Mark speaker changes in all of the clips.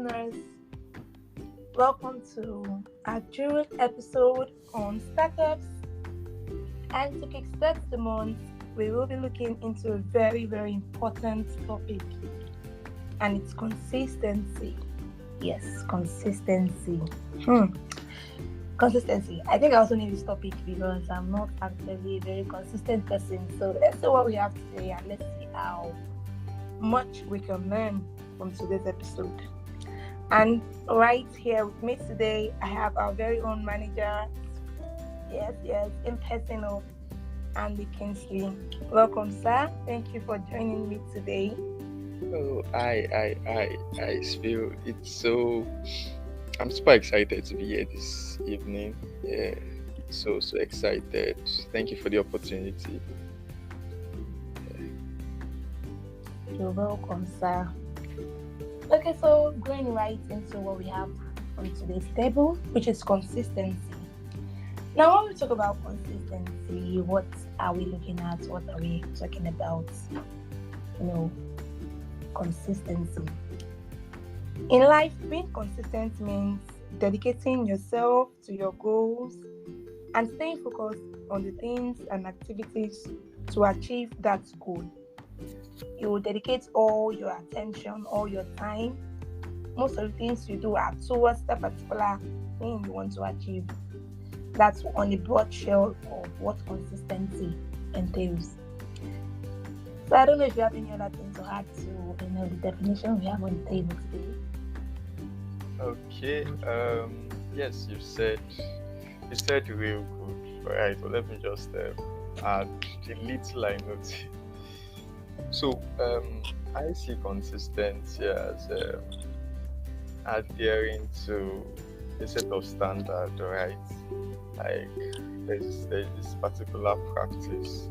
Speaker 1: listeners. Welcome to our June episode on startups. And to kickstart the month, we will be looking into a very important topic, and it's consistency. Yes, consistency. Consistency. I think I also need this topic because I'm not actually a very consistent person. So let's see what we have today and let's see how much we can learn from today's episode. And right here with me today, I have our very own manager. Yes, in person, Andy Kingsley. Welcome, sir. Thank you for joining me today.
Speaker 2: Oh, I feel it's so. I'm super excited to be here this evening. Yeah, so excited. Thank you for the opportunity.
Speaker 1: You're welcome, sir. Okay, so going right into what we have on today's table, which is consistency. Now, when we talk about consistency, what are we looking at? What are we talking about? Consistency. In life, being consistent means dedicating yourself to your goals and staying focused on the things and activities to achieve that goal. You will dedicate all your attention, all your time. Most of the things you do are towards that particular thing you want to achieve. That's on the broad shell of what consistency entails. So I don't know if you have any other thing to add to the definition we have on the table today.
Speaker 2: Okay. Yes, you said real good. All right. So let me just add the little I noticed. So I see consistency as adhering to a set of standard, right? Like there's this particular practice,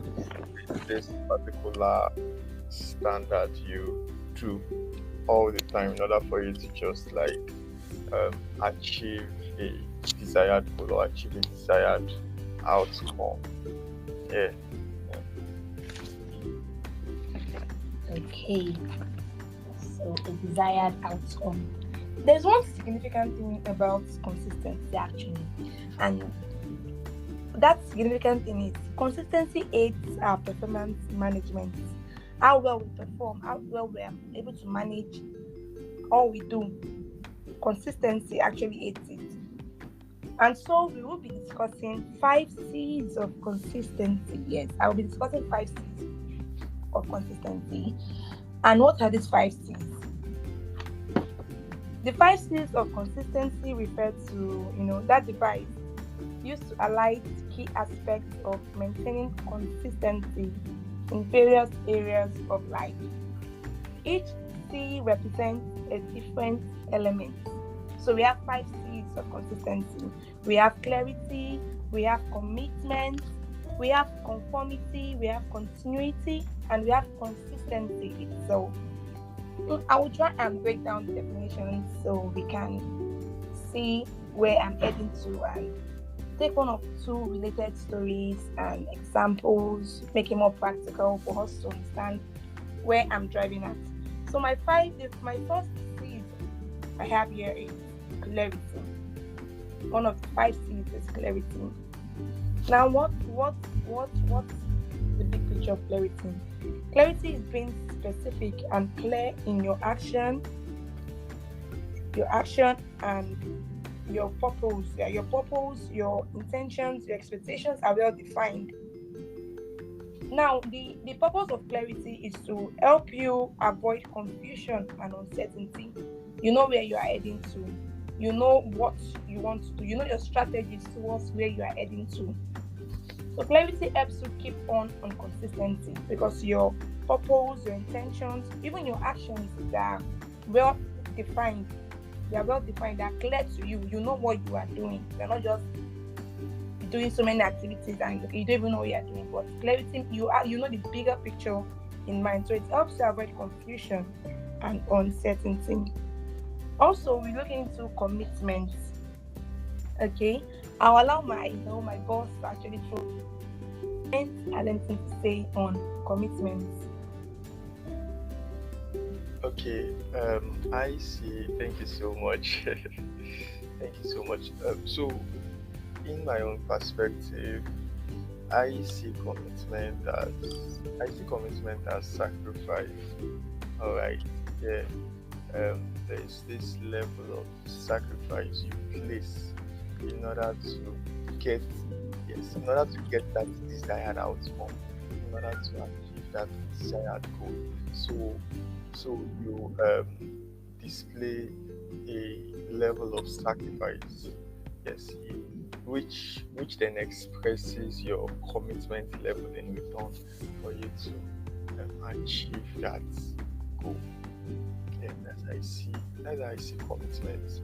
Speaker 2: this particular standard you do all the time in order for you to just achieve a desired goal or achieve a desired outcome. Yeah.
Speaker 1: Okay, so a desired outcome. There's one significant thing about consistency actually, and that significant thing is consistency aids our performance management. How well we perform, how well we are able to manage all we do. Consistency actually aids it. And so we will be discussing 5 C's of consistency. Yes, I will be discussing 5 C's of consistency. And what are these 5 C's? The 5 C's of consistency refer to, that device used to highlight key aspects of maintaining consistency in various areas of life. Each C represents a different element. So we have 5 C's of consistency. We have clarity, we have commitment, we have conformity, we have continuity, and we have consistency itself. I will try and break down the definitions so we can see where I'm heading to and take one or two related stories and examples, make it more practical for us to understand where I'm driving at. So my first C I have here is clarity. One of the 5 C's is clarity. Now, what's the big picture of clarity? Clarity is being specific and clear in your action and your purpose. Yeah, your purpose, your intentions, your expectations are well defined. Now, the purpose of clarity is to help you avoid confusion and uncertainty. You know where you are heading to. You know what you want to do. You know your strategies towards where you are heading to. So clarity helps you keep on consistency because your purpose, your intentions, even your actions are well defined. They are well defined. They are clear to you. You know what you are doing. You're not just doing so many activities and you don't even know what you are doing. But clarity, you know the bigger picture in mind. So it helps to avoid confusion and uncertainty. Also, we're looking into commitment. Okay, I'll allow my boss to actually throw anything to say on commitment.
Speaker 2: Okay, I see. Thank you so much. Thank you so much. So, in my own perspective, I see commitment as sacrifice. All right, yeah. There's this level of sacrifice you place in order to get, yes, in order to get that desired outcome, in order to achieve that desired goal. So, so you display a level of sacrifice, yes, which then expresses your commitment level in return for you to achieve that goal. Yeah, that's how I see commitment.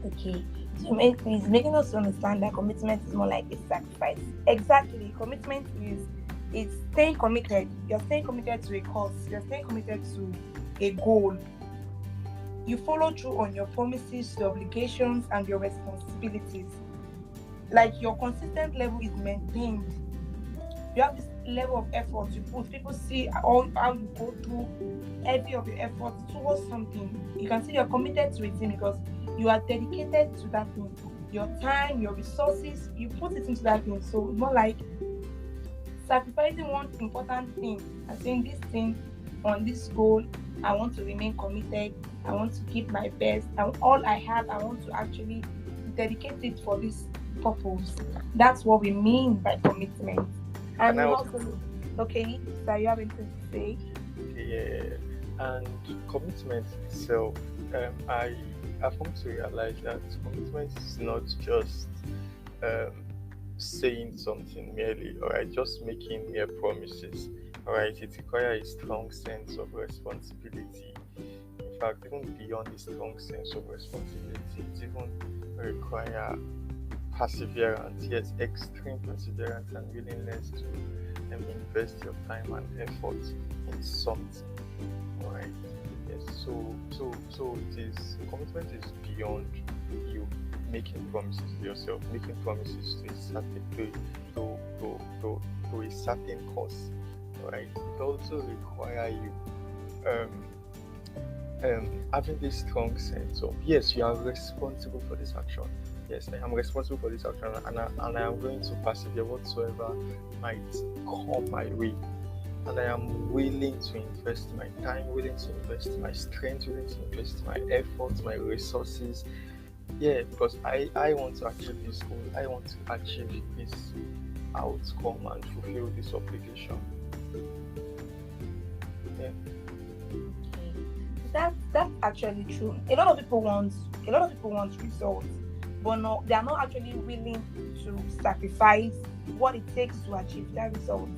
Speaker 1: Okay. So he's making us understand that commitment is more like a sacrifice. Exactly. Commitment is staying committed. You're staying committed to a cause. You're staying committed to a goal. You follow through on your promises, your obligations, and your responsibilities. Like your consistent level is maintained. You have this level of effort you put. People see all how you go through every of your efforts towards something. You can see you're committed to a thing because you are dedicated to that thing. Your time, your resources, you put it into that thing. So more like sacrificing one important thing and saying this thing on this goal, I want to remain committed. I want to give my best. And all I have, I want to actually dedicate it for this purpose. That's what we mean by commitment. And
Speaker 2: And I
Speaker 1: we
Speaker 2: also,
Speaker 1: also, okay, so you have anything to say?
Speaker 2: yeah, and commitment itself, I have come to realize that commitment is not just um, saying something merely, all right, just making mere promises, all right. It requires a strong sense of responsibility. In fact, even beyond a strong sense of responsibility, it even require perseverance, yes, extreme perseverance and willingness to invest your time and effort in something. All right. Yes. So it is commitment is beyond you making promises to yourself, making promises to a certain to a certain cause. All right. It also require you um having this strong sense of, yes, you are responsible for this action. Yes, I am responsible for this action, and I am going to persevere whatsoever might come my way. And I am willing to invest my time, willing to invest my strength, willing to invest my efforts, my resources. Yeah, because I want to achieve this goal. I want to achieve this outcome and fulfill this obligation. Yeah.
Speaker 1: Okay. That's actually true. A lot of people want results, but no, they are not actually willing to sacrifice what it takes to achieve that result.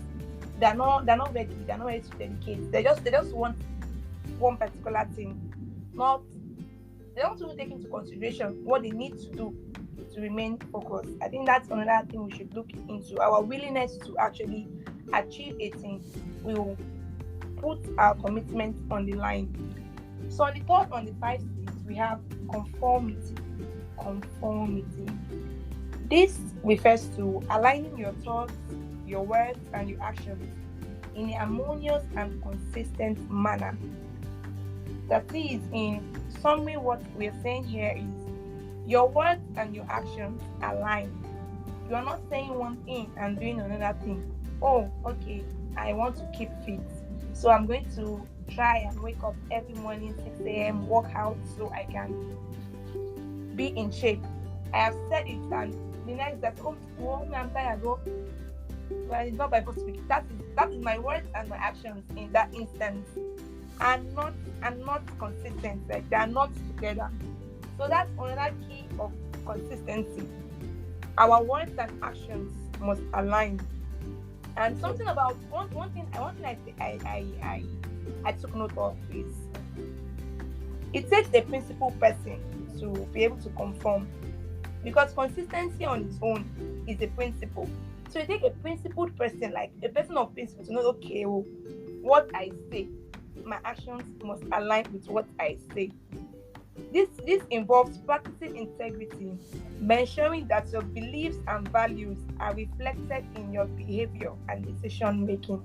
Speaker 1: They're not ready. They're not ready to dedicate. They just want one particular thing. Not They don't even take into consideration what they need to do to remain focused. I think that's another thing we should look into. Our willingness to actually achieve a thing will put our commitment on the line. So on the five C's, we have conformity. Conformity. This refers to aligning your thoughts, your words, and your actions in a harmonious and consistent manner. That is, in summary, what we're saying here is your words and your actions align. You are not saying one thing and doing another thing. Oh, okay, I want to keep fit. So I'm going to try and wake up every morning 6 a.m., work out so I can be in shape. I have said it, and the next that I'm tired. Oh, well, it's not by speaking. That is my words and my actions in that instance, and not consistent. Like they are not together. So that's another key of consistency. Our words and actions must align. And something about one thing I took note of is it takes a principled person to be able to conform, because consistency on its own is a principle. So you take a principled person, like a person of principle, to know, okay, oh, what I say, my actions must align with what I say. This involves practicing integrity by ensuring that your beliefs and values are reflected in your behavior and decision making.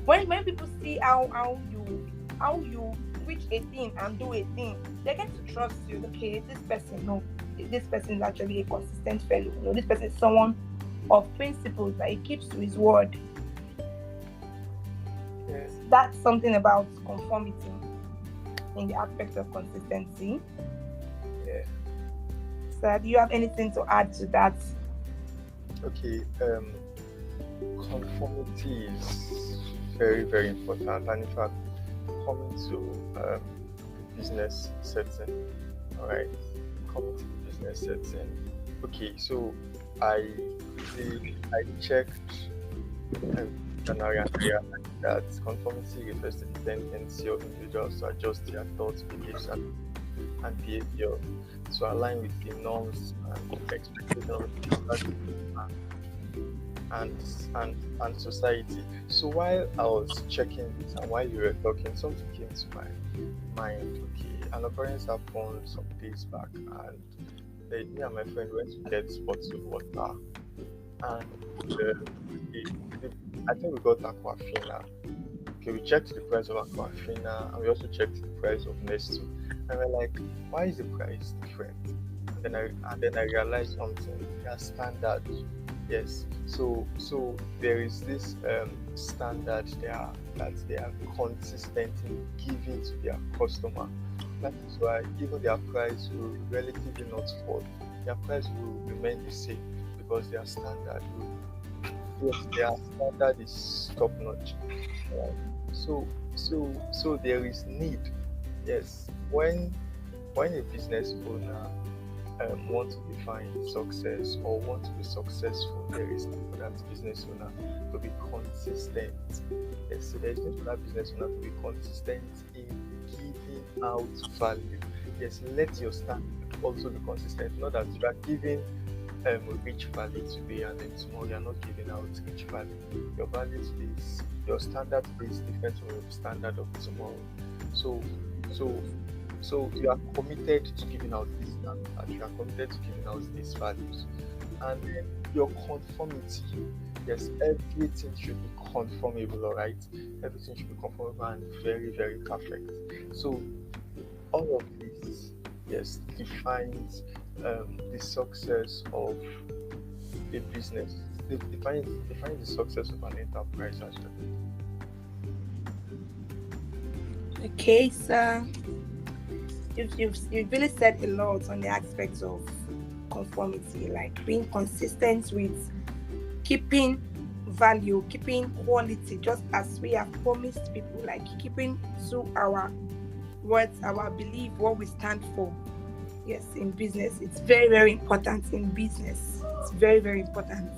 Speaker 1: When people see how you how you reach a thing and do a thing, they get to trust you. Okay, this person, no, this person is actually a consistent fellow. No, this person is someone of principles that he keeps to his word.
Speaker 2: Yes.
Speaker 1: That's something about conformity in the aspect of consistency.
Speaker 2: Yeah.
Speaker 1: So, do you have anything to add to that?
Speaker 2: Okay. Conformity is very, very important, and in fact, coming to business setting. All right, coming to the business setting. Okay, so I I checked and I realized that conformity refers to the tendency of individuals to adjust their thoughts, beliefs, and behavior to align with the norms and expectations of and and society. So while I was checking this and while you were talking, something came to my mind. Okay, an occurrence happened some days back, and me and my friend went to get bottled water, and I think we got Aquafina. Okay, we checked the price of Aquafina and we also checked the price of Nestle. And we're like, why is the price different? And then I realized something. They are standard. Yes. So there is this standard that they are consistent in giving to their customer. That is why even their price will relatively not fall. Their price will remain the same because their standard is top notch. Right? So there is need. Yes, when a business owner wants to define success or want to be successful, there is need for that business owner to be consistent. Yes, so there is need for that business owner to be consistent in giving out value. Yes, let your standard also be consistent. Not that you are giving rich value today and then tomorrow you're not giving out rich value. Your value today is your standard today is different from your standard of tomorrow. So so so you are committed to giving out this standard, you are committed to giving out these values. And then your conformity. Yes, everything should be conformable, all right? Everything should be conformable and very, very perfect. So all of this, yes, defines the success of a business. It defines the success of an enterprise as well.
Speaker 1: Okay, so you've really said a lot on the aspects of conformity, like being consistent with keeping value, keeping quality, just as we have promised people, like keeping to our words, our belief, what we stand for. Yes, in business, it's very, very important in business. It's very, very important.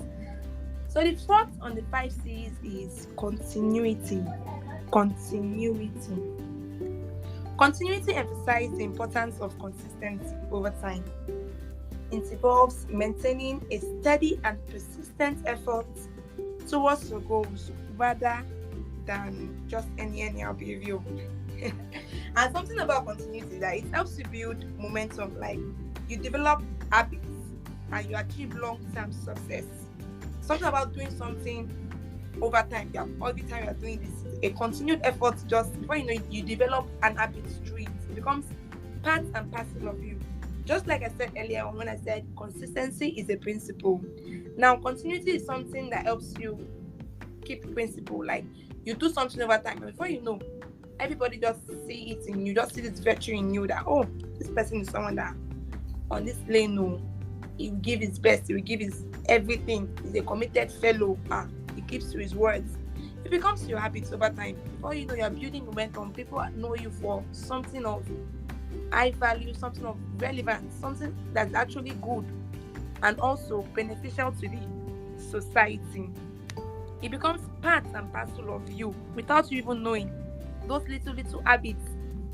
Speaker 1: So the fourth on the 5 C's is continuity. Continuity. Continuity emphasizes the importance of consistency over time. It involves maintaining a steady and persistent effort towards your goals rather than just anyhow behavior. And something about continuity that it helps you build momentum, like you develop habits and you achieve long-term success. Something about doing something over time. Yeah, all the time you're doing this, a continued effort, just before you know it, you develop an habit through it. It becomes part and parcel of you. Just like I said earlier on when I said consistency is a principle. Now, continuity is something that helps you keep principle. Like you do something over time, and before you know, everybody just see it in you, just see this virtue in you that, oh, this person is someone that on this lane, no, he will give his best, he will give his everything. He's a committed fellow. He keeps to his words. It becomes your habits over time. Before you know, you're building momentum. People know you for something of high value, something of relevance, something that's actually good and also beneficial to the society. It becomes part and parcel of you without you even knowing. Those little habits,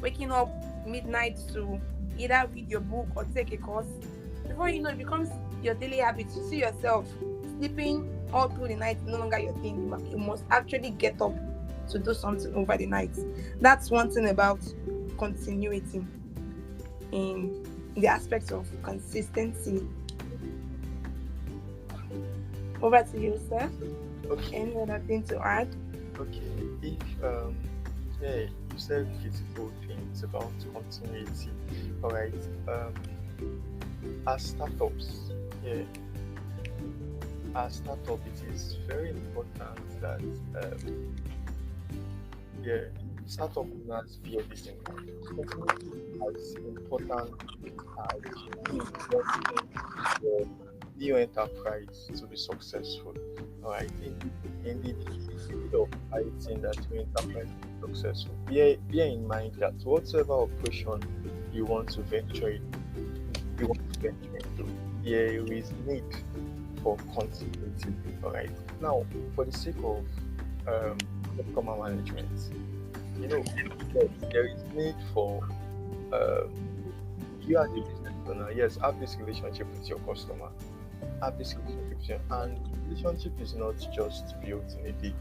Speaker 1: waking up midnight to either read your book or take a course, before you know, it becomes your daily habit. You see yourself sleeping all through the night, no longer your thing. You must actually get up to do something over the night. That's one thing about continuity in the aspects of consistency. Over to you, sir.
Speaker 2: Okay.
Speaker 1: Any other thing to add?
Speaker 2: Okay. Yeah, you said beautiful things about continuity. All right. As startups, yeah, as startup, it is very important that yeah, startup owners bear this in mind. Continuity is as important as you wanting your new enterprise to be successful. All right. In the of fighting that your enterprise to be successful, bear in mind that whatever operation you want to venture in, you want to venture into, there is need for continuity. All right. Now, for the sake of um, customer management, you know, there is need for um, you as a business owner, yes, have this relationship with your customer, have this relationship with your, and relationship is not just built in a day.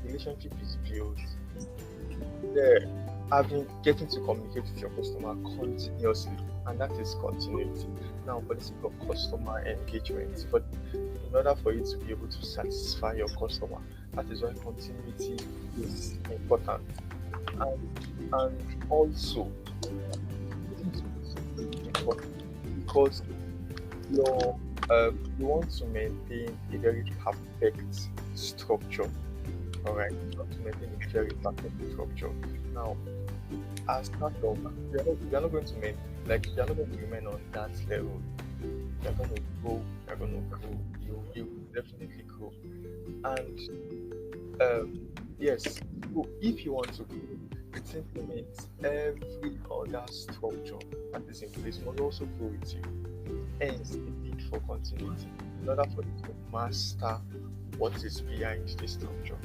Speaker 2: Relationship is built there, having getting to communicate with your customer continuously, and that is continuity. Now, for the sake of customer engagement, but in order for you to be able to satisfy your customer, that is why continuity is important. And also, because your you want to maintain a very perfect structure. All right, you want to maintain a very perfect structure. Now, as startup, you're not going to maintain, like, you're not going to remain on that level. You're going to grow. You're going to grow. You will definitely grow. And yes, so if you want to grow, it implements every other structure that is in place must also grow with you. Hence, the need for continuity in order for you to master what is behind the structure.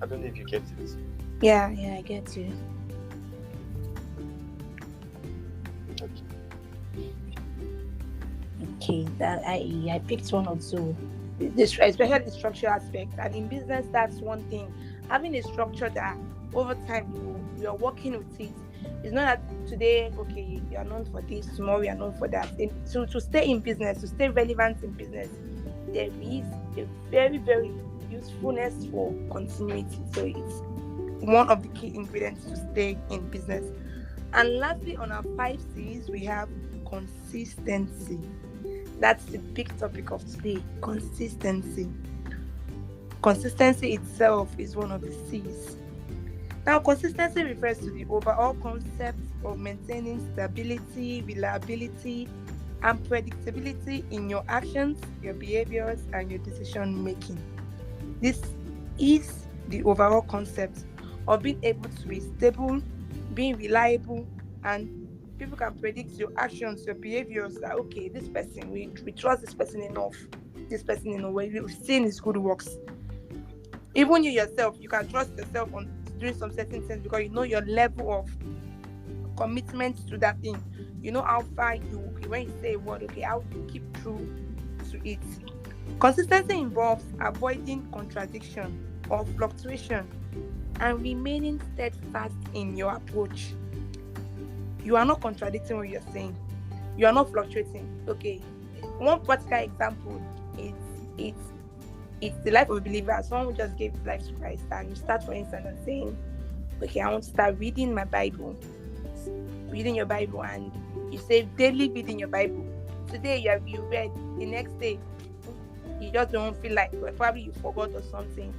Speaker 2: I don't know if you get it.
Speaker 1: Yeah, I get you. Okay, that I picked one or two. This, especially the structure aspect, and in business, that's one thing. Having a structure that over time you are working with it. It's not that today, okay, you are known for this, tomorrow you are known for that. To stay in business, to stay relevant in business, there is a very, very usefulness for continuity. So it's one of the key ingredients to stay in business. And lastly, on our 5 C's, we have consistency. That's the big topic of today. Consistency. Consistency itself is one of the C's. Now, consistency refers to the overall concept of maintaining stability, reliability, and predictability in your actions, your behaviors, and your decision making. This is the overall concept of being able to be stable, being reliable, and people can predict your actions, your behaviors. That okay, this person, we trust this person enough. This person, we've seen his good works. Even you yourself, you can trust yourself on doing some certain things because you know your level of commitment to that thing. You know how far when you say a word, okay, how you keep true to it. Consistency involves avoiding contradiction or fluctuation and remaining steadfast in your approach. You are not contradicting what you're saying. You are not fluctuating. Okay. One practical example is it's the life of a believer. Someone who just gave his life to Christ, and you start, for instance, and saying, okay, I want to start reading my Bible. Reading your Bible, and you say daily reading your Bible. Today you read, the next day you just don't feel like, well, probably you forgot or something.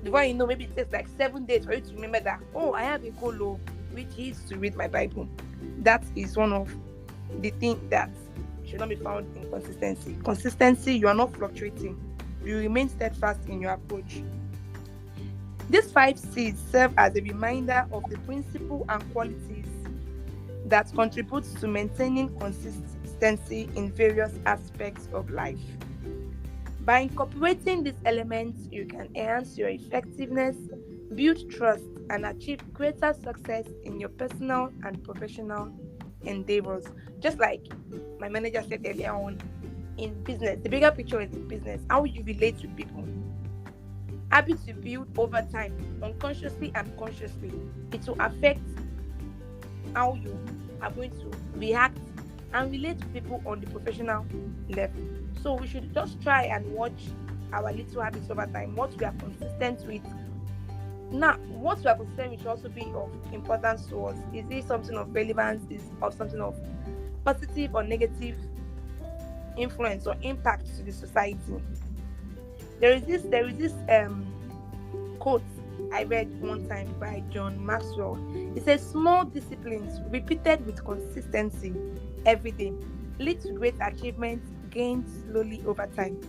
Speaker 1: Before you know, maybe it takes like 7 days for you to remember that, oh, I have a goal, which is to read my Bible. That is one of the things that should not be found in consistency. Consistency, you are not fluctuating. You remain steadfast in your approach. These 5 C's serve as a reminder of the principle and qualities that contribute to maintaining consistency in various aspects of life. By incorporating these elements, you can enhance your effectiveness, build trust, and achieve greater success in your personal and professional endeavors. Just like my manager said earlier on, in business, the bigger picture is in business. How you relate to people. Habits you build over time, unconsciously and consciously, it will affect how you are going to react and relate to people on the professional level. So we should just try and watch our little habits over time, what we are consistent with, Now, what we are considering should also be of importance to us. Is it something of relevance? Is of something of positive or negative influence or impact to the society? There is this quote I read one time by John Maxwell. It says small disciplines repeated with consistency every day lead to great achievements gained slowly over time.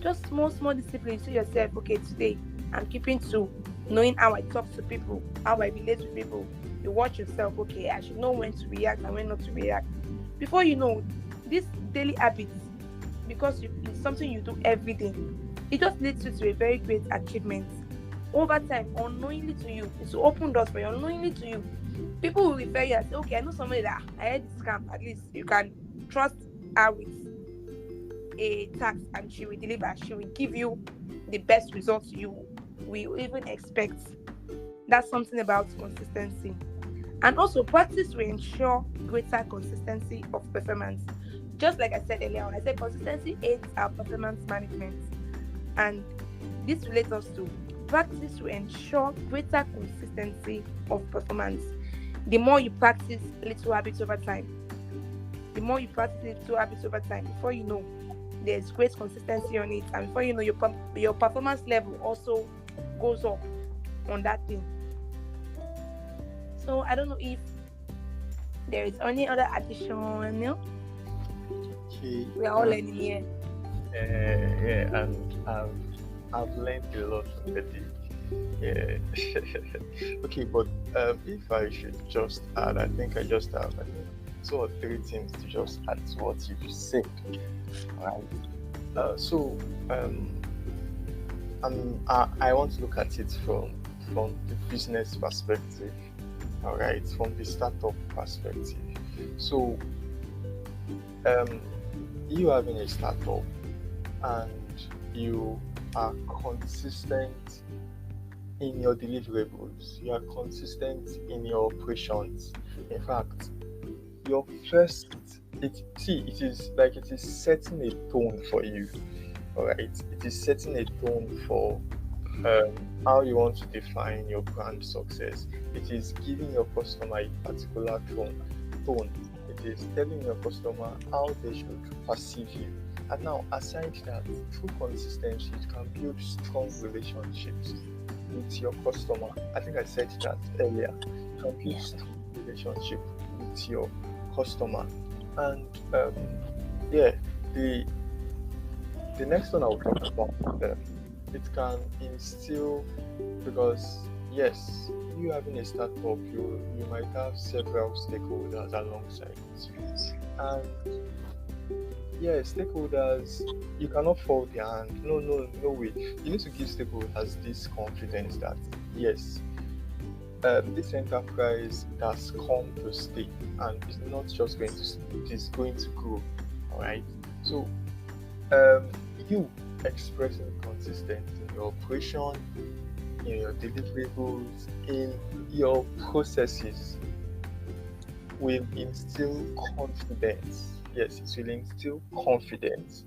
Speaker 1: Just small disciplines. You see yourself, okay, today I'm keeping to knowing how I talk to people, how I relate to people. You watch yourself, okay, I should know when to react and when not to react. Before you know, this daily habits, because it's something you do every day, it just leads you to a very great achievement. Over time, unknowingly to you, it will open doors for you, unknowingly to you. People will refer you and say, okay, I know somebody that I heard this scam. At least you can trust her with a tax and she will deliver. She will give you the best results you will even expect. That's something about consistency. And also, practice will ensure greater consistency of performance. Just like I said earlier, when I said consistency aids our performance management, and this relates us to practice will ensure greater consistency of performance. The more you practice little habits over time, before you know, there's great consistency on it, and before you know, your performance level also goes up on that thing. So I don't know if there is any other addition.
Speaker 2: Okay.
Speaker 1: We are all learning here.
Speaker 2: Yeah, and I've learned a lot already. Yeah. Okay, but if I should just add, I think I just have two or three things to just add to what you've said. Right. So I want to look at it from the business perspective. All right, from the startup perspective. So you having a startup and you are consistent in your deliverables, you are consistent in your operations. In fact, your first it is setting a tone for you. All right, it is setting a tone for how you want to define your brand success. It is giving your customer a particular tone. It is telling your customer how they should perceive you. And now, aside that, through consistency, you can build strong relationships with your customer. I think I said that earlier. You can build strong relationship with your customer. And the next one I will talk about, it can instill, because yes, you having a startup, you might have several stakeholders alongside it. And yeah, stakeholders, you cannot fold their hand. No way. You need to give stakeholders this confidence that yes, this enterprise has come to stay and it's not just going to stay, it is going to grow. All right. So you expressing consistency in your operation, in your deliverables, in your processes will instill confidence. Yes, it will instill confidence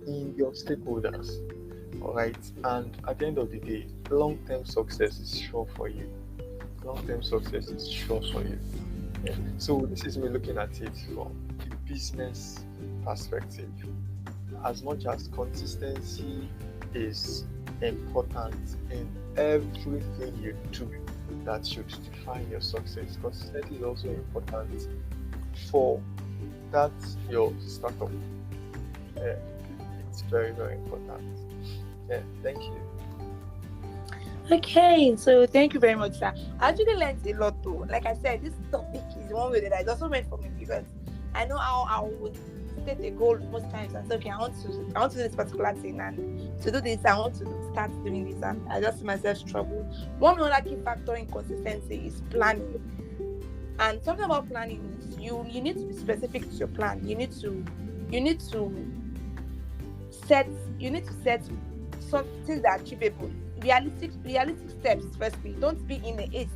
Speaker 2: in your stakeholders. All right. And at the end of the day, long-term success is sure for you. Long-term success is sure for you. Yeah. So this is me looking at it from the business perspective. As much as consistency is important in everything you do that should define your success, consistency is also important for that your startup. It's very, very important. Yeah, thank you.
Speaker 1: Okay, so thank you very much, sir. I actually learned a lot too. Like I said, this topic is one way that is also meant for me, because I know how I would state a goal most times and say, okay, I want to do this particular thing, and to do this, I want to start doing this, and I just see myself struggle. One other key factor in consistency is planning. And talking about planning is you need to be specific to your plan. You need to set some things that are achievable. Realistic steps. Firstly, don't be in a haste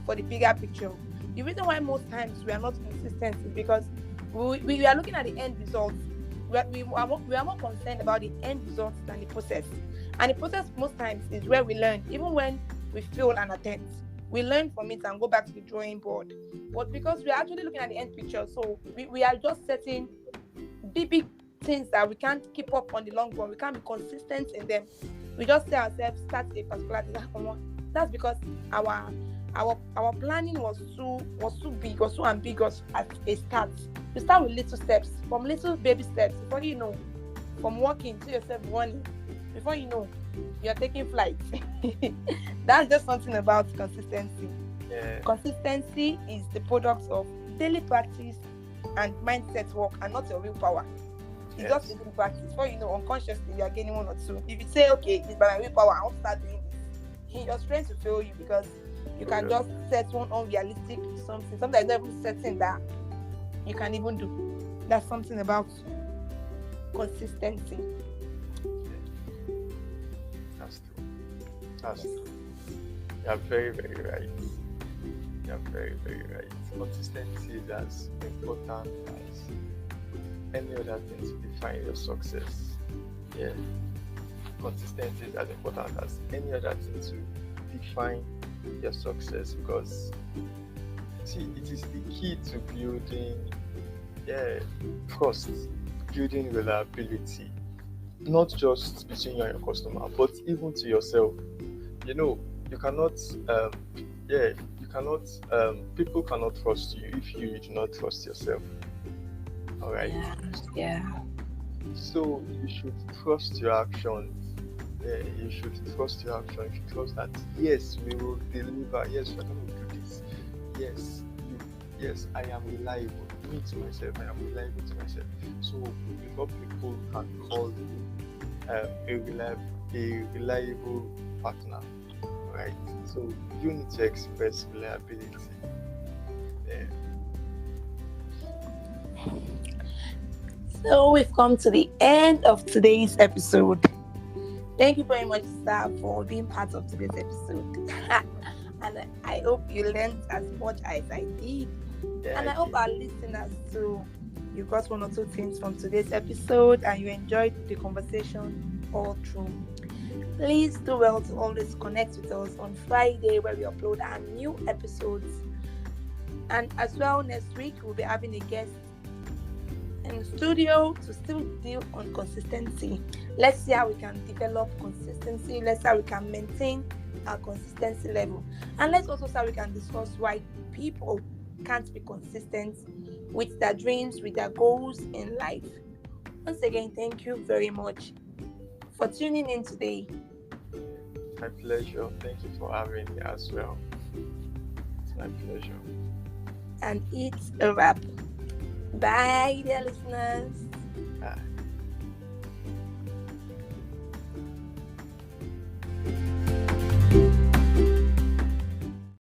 Speaker 1: for the bigger picture. The reason why most times we are not consistent is because we are looking at the end results. We are more concerned about the end results than the process. And the process most times is where we learn. Even when we fail an attempt. We learn from it and go back to the drawing board. But because we're actually looking at the end picture, so we are just setting big things that we can't keep up on the long run. We can't be consistent in them. We just say ourselves start a particular thing. That's because our planning was too big, was too ambiguous at a start. We start with little steps, from little baby steps. Before you know, from walking to yourself running, before you know, you're taking flight. That's just something about consistency.
Speaker 2: Yeah.
Speaker 1: Consistency is the product of daily practice and mindset work, and not your willpower. It's
Speaker 2: Yes.
Speaker 1: just a daily practice. Before you know, unconsciously you are gaining one or two. If you say, okay, it's by my willpower, I want to start doing this, your strength will fail you, because you can just set one unrealistic something that is not even certain that you can even do. That's something about consistency.
Speaker 2: That's true. That's true. You're very, very right. You're very, very right. Consistency is as important as any other thing to define your success. Yeah. Consistency is as important as any other thing to define your success, because see, it is the key to building trust, building reliability, not just between you and your customer, but even to yourself. You know, you cannot people cannot trust you if you do not trust yourself. All right.
Speaker 1: Yeah.
Speaker 2: So you should trust your actions. Yeah, you should trust your actions. You should trust that yes, we will deliver. Yes, we're going to do this. Yes, I am reliable. Me to myself, I am reliable to myself. So before people can call you a reliable partner, right? So you need to express reliability. Yeah.
Speaker 1: So we've come to the end of today's episode. Thank you very much, sir, for being part of today's episode. And I hope you learned as much as I did.
Speaker 2: Yeah,
Speaker 1: And I hope our listeners too, you got one or two things from today's episode and you enjoyed the conversation all through. Please do well to always connect with us on Friday, where we upload our new episodes. And as well, next week we'll be having a guest in the studio to still deal on consistency. Let's see how we can develop consistency. Let's see how we can maintain our consistency level. And let's also see how we can discuss why people can't be consistent with their dreams, with their goals in life. Once again, thank you very much for tuning in today.
Speaker 2: my pleasure. Thank you for having me as well. It's my pleasure.
Speaker 1: And it's a wrap. Bye, dear listeners.
Speaker 2: Bye.